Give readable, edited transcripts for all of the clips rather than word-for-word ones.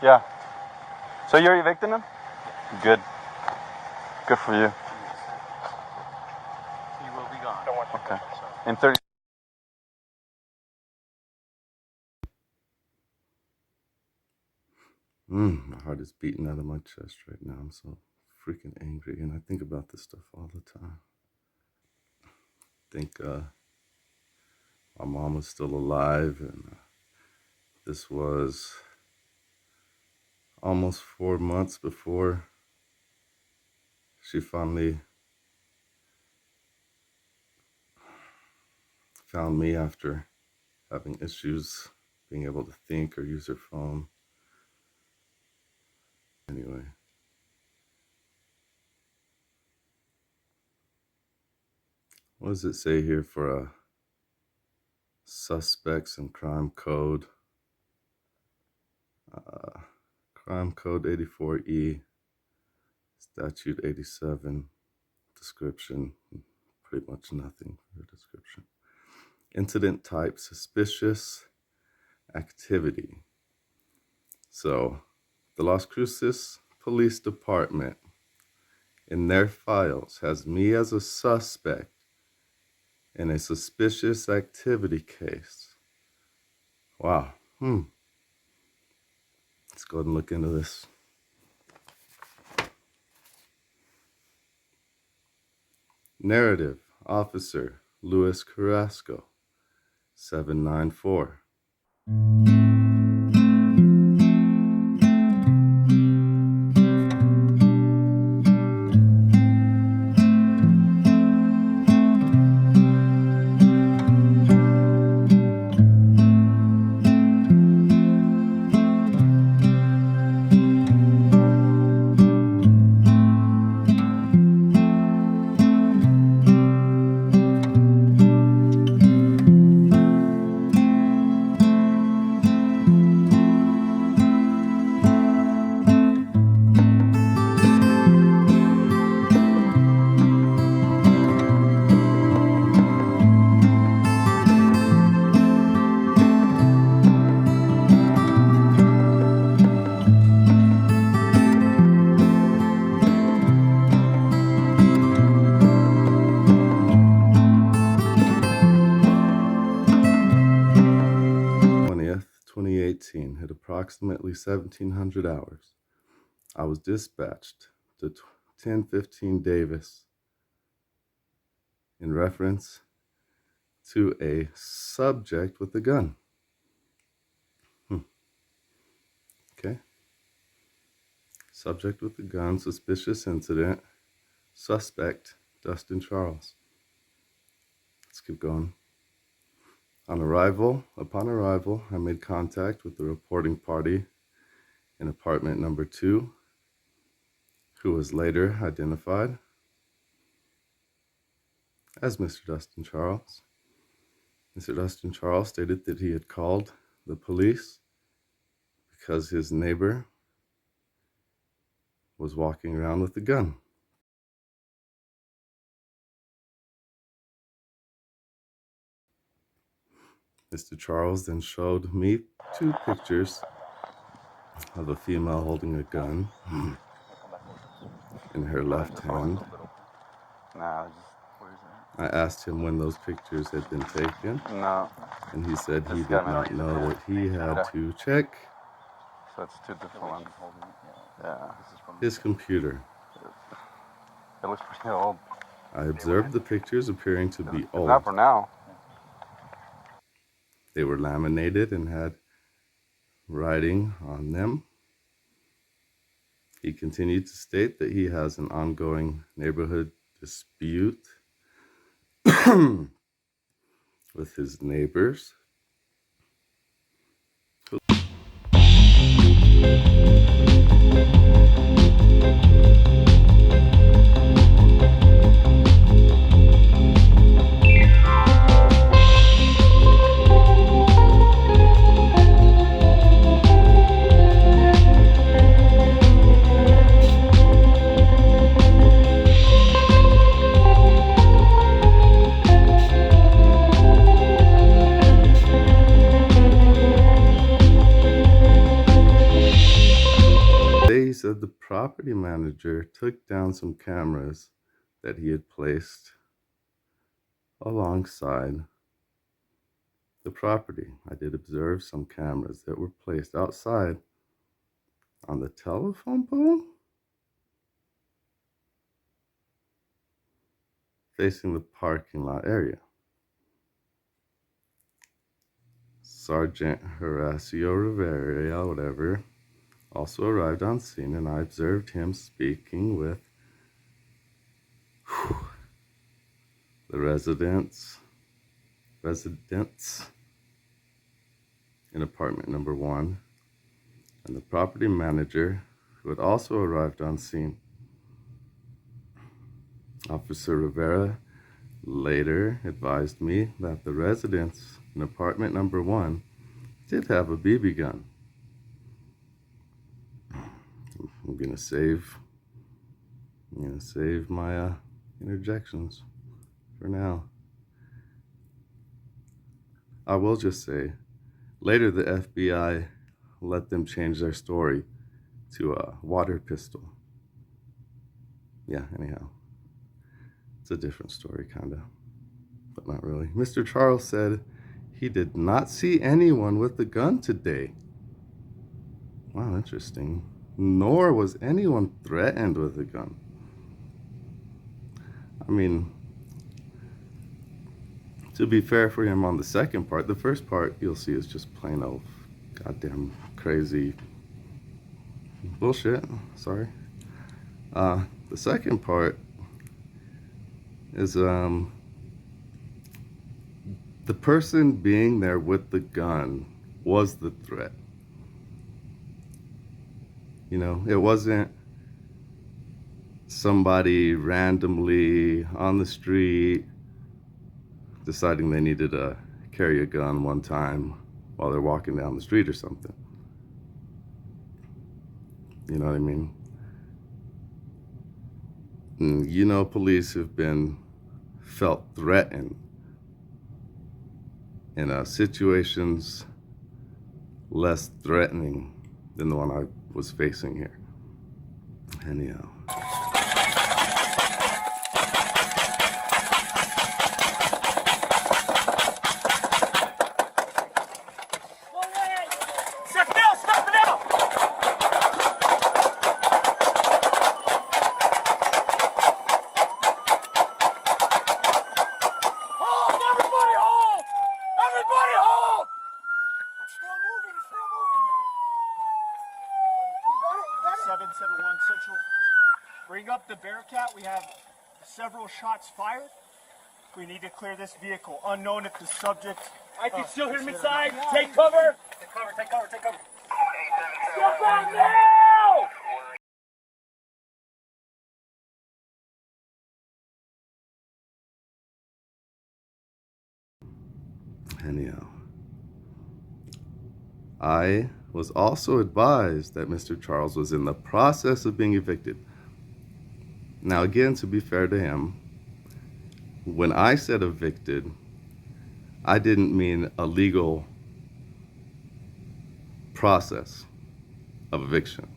Yeah. So you're evicting him? Good. Good for you. He will be gone. Okay. In 30. My heart is beating out of my chest right now. I'm so freaking angry, and I think about this stuff all the time. I think my mom was still alive, and this was almost 4 months before she finally found me after having issues being able to think or use her phone. Anyway. What does it say here for suspects and crime code? Crime code 84E, statute 87, description, pretty much nothing for a description. Incident type, suspicious activity. So, the Las Cruces Police Department, in their files, has me as a suspect in a suspicious activity case. Wow. Let's go ahead and look into this. Narrative, Officer Luis Carrasco, 794. At approximately 1700 hours, I was dispatched to 1015 Davis in reference to a subject with a gun. Okay. Subject with a gun, suspicious incident, suspect, Dustin Charles. Let's keep going. Upon arrival, I made contact with the reporting party in apartment number 2, who was later identified as Mr. Dustin Charles. Mr. Dustin Charles stated that he had called the police because his neighbor was walking around with a gun. Mr. Charles then showed me 2 pictures of a female holding a gun in her left hand. Nah, I asked him when those pictures had been taken. no. And he said he did not know that he had to check So it's 2 different ones. Yeah. his computer. It looks pretty old. I observed the pictures appearing to be old. Not for now. They were laminated and had writing on them. He continued to state that he has an ongoing neighborhood dispute with his neighbors. said the property manager took down some cameras that he had placed alongside the property. I did observe some cameras that were placed outside on the telephone pole facing the parking lot area. Sergeant Horacio Rivera, whatever, also arrived on scene, and I observed him speaking with the residents in apartment number 1 and the property manager, who had also arrived on scene. Officer Rivera later advised me that the residents in apartment number 1 did have a BB gun. I'm gonna save my interjections for now. I will just say, later the FBI let them change their story to a water pistol. Yeah, anyhow. It's a different story, kinda, but not really. Mr. Charles said he did not see anyone with a gun today. Wow, interesting. Nor was anyone threatened with a gun. I mean, to be fair for him on the second part, the first part you'll see is just plain old goddamn crazy bullshit. Sorry. The second part is the person being there with the gun was the threat. You know, it wasn't somebody randomly on the street deciding they needed to carry a gun one time while they're walking down the street or something. You know what I mean? And you know, police have been felt threatened in situations less threatening than the one I was facing here. Anyhow. Bring up the Bearcat. We have several shots fired. We need to clear this vehicle. Unknown if the subject... I can still hear him inside. Take cover. Take cover, take cover, take cover. Step out now! Anyhow. I was also advised that Mr. Charles was in the process of being evicted. Now, again, to be fair to him, when I said evicted, I didn't mean a legal process of eviction.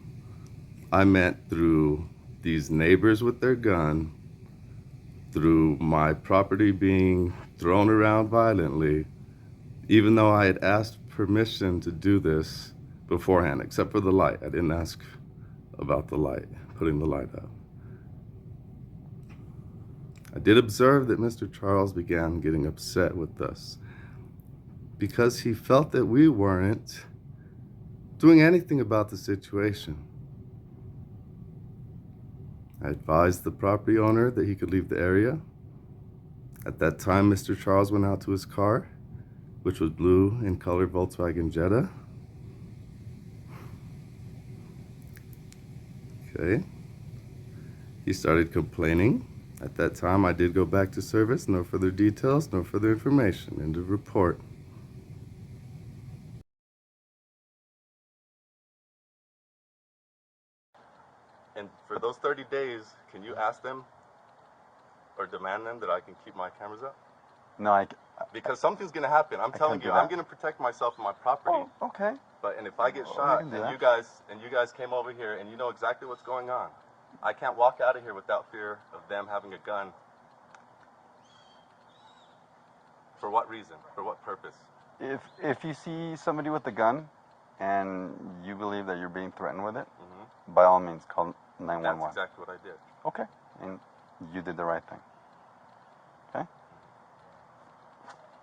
I meant through these neighbors with their gun, through my property being thrown around violently, even though I had asked permission to do this beforehand, except for the light. I didn't ask about the light, putting the light out. I did observe that Mr. Charles began getting upset with us because he felt that we weren't doing anything about the situation. I advised the property owner that he could leave the area. At that time, Mr. Charles went out to his car, which was blue in color Volkswagen Jetta. Okay. He started complaining. At that time, I did go back to service. No further details, no further information. End of report. And for those 30 days, can you ask them or demand them that I can keep my cameras up? No, Because something's gonna happen. I'm telling can't you, do I'm that. gonna protect myself and my property. Oh, okay. But if I get Well, shot you can do and that. you guys came over here and you know exactly what's going on, I can't walk out of here without fear of them having a gun. For what reason? For what purpose? If you see somebody with a gun and you believe that you're being threatened with it, by all means call 911. That's exactly what I did. Okay, and you did the right thing. Okay.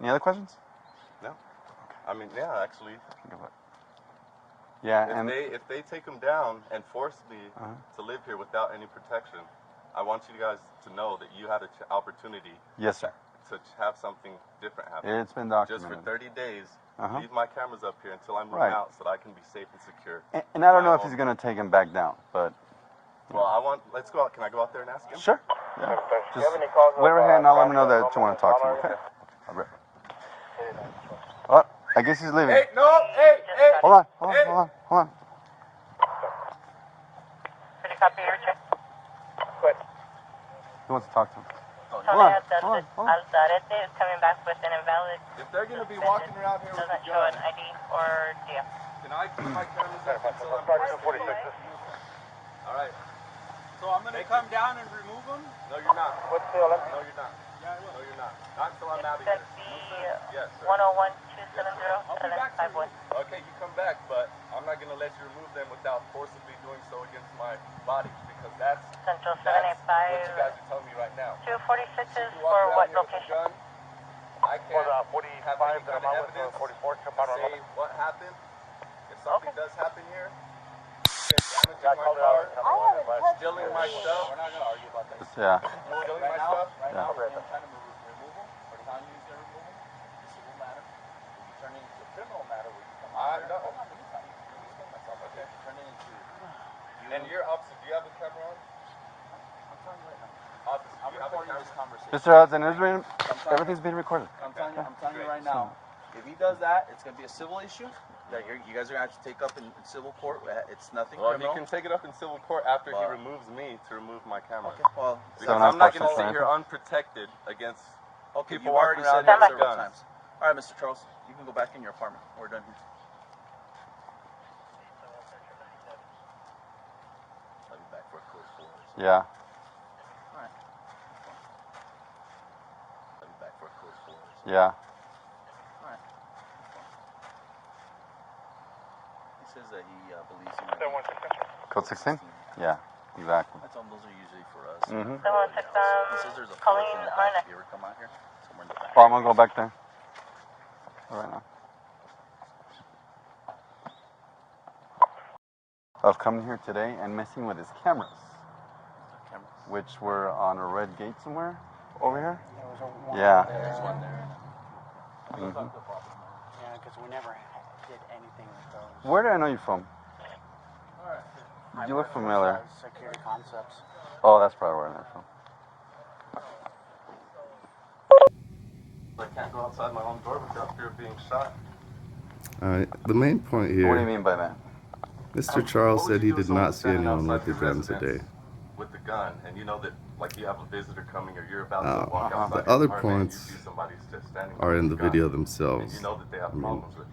Any other questions? No. I mean, yeah, actually. Yeah, If they take him down and force me to live here without any protection, I want you guys to know that you had an opportunity. Yes, sir. To have something different happen. It's been Just documented. for 30 days, leave my cameras up here until I move Right. out so that I can be safe and secure. And I don't know if he's going to take him back down, but... Well, let's go out. Can I go out there and ask him? Sure. Yeah. Just whatever hand, I'll let me know that you want to talk to him, okay? All right. Oh, I guess he's leaving. Hey, no, hey! Hold on. He wants to talk to him. Hold on. Alzarete is coming back with an invalid. If they're going to be walking around here with a Doesn't show gun, an ID or deal. can I keep my cameras up until I'm forced to leave? All right. So I'm gonna come down and remove them? No, you're not. No, you're not. Yeah, I will. No, you're not. Not until I'm out of That's here. the Yes, sir. 101-270-751. Okay, you come back, but I'm not going to let you remove them without forcibly doing so against my body, because that's Central what you guys 785. are telling me right now. 246 is You walk for around what here with a location? gun, I can't have any kind of evidence to say what happened. If something does happen here, damaging my car, stealing my stuff. We're not going to argue about that. Yeah. Stealing my stuff. Right now, we're trying to remove them, or telling you to remove them. It's a civil matter. If you turn it into a criminal matter, where you come out here. Hold on, let me tell you. Let me explain myself. Okay. If you turn it into. And your officer, do you have the camera on? I'm telling you right now. Officer, I'm recording this conversation. Mr. Hudson, everything's being recorded. I'm telling you right now. If he does that, it's gonna be a civil issue that you guys are gonna have to take up in civil court. It's nothing Well, criminal. you can take it up in civil court after he removes me to remove my camera. Okay, well, Because So I'm not going to not sit here unprotected against okay, people you already walking said around that here with several guns. times. All right, Mr. Charles, you can go back in your apartment. We're done here. I'll be back for a code 4. So. Yeah. All right. I'll be back for a code 4. So. Yeah. All right. He says that he believes in Code 16? Yeah, exactly. I told him those are usually for us. Mm-hmm. He says there's a force in the back. If you ever come out here, somewhere in the back. Oh, I'm going to go back there. All right now. Of coming here today and messing with his cameras, which were on a red gate somewhere over here. There was a one Yeah. there. There's one there. Mm-hmm. Yeah, because we never did anything with those. Where do I know you from? You look familiar. Security concepts. Oh, that's probably where I know you from. I can't go outside my own door without fear of being shot. All right, the main point here. What do you mean by that? Mr. Charles said he did not see standing anyone with outside the your gun residence today. With the gun, and you know that, like, you have a visitor coming, or you're about to Oh, walk outside the other your apartment, and points you see somebody just standing are with in a the gun, video and themselves. you know that they have problems with you.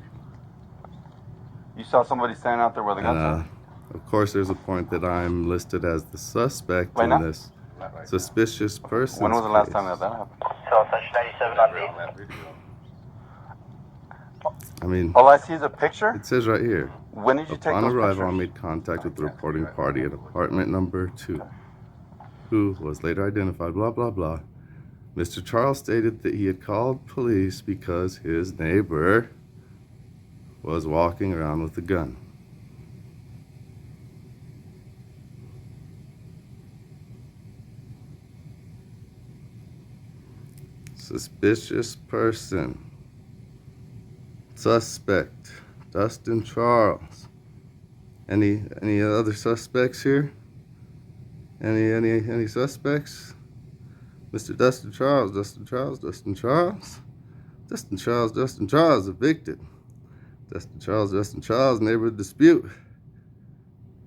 You saw somebody standing out there with a gun? And, of course, there's a point that I'm listed as the suspect Right in now? this suspicious person. When was the last time that happened? So, touch 97 on D. On that video. I mean, All I see is a picture? it says right here. When did you take Upon those arrival, I pictures? made contact with the reporting party at apartment number 2, who was later identified, blah, blah, blah. Mr. Charles stated that he had called police because his neighbor was walking around with a gun. Suspicious person. Suspect. Dustin Charles. Any other suspects here? Any suspects? Mr. Dustin Charles, Dustin Charles, Dustin Charles. Dustin Charles, Dustin Charles evicted. Dustin Charles, neighborhood dispute.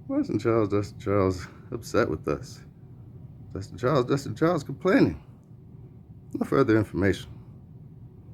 Dustin Charles upset with us. Dustin Charles complaining. No further information.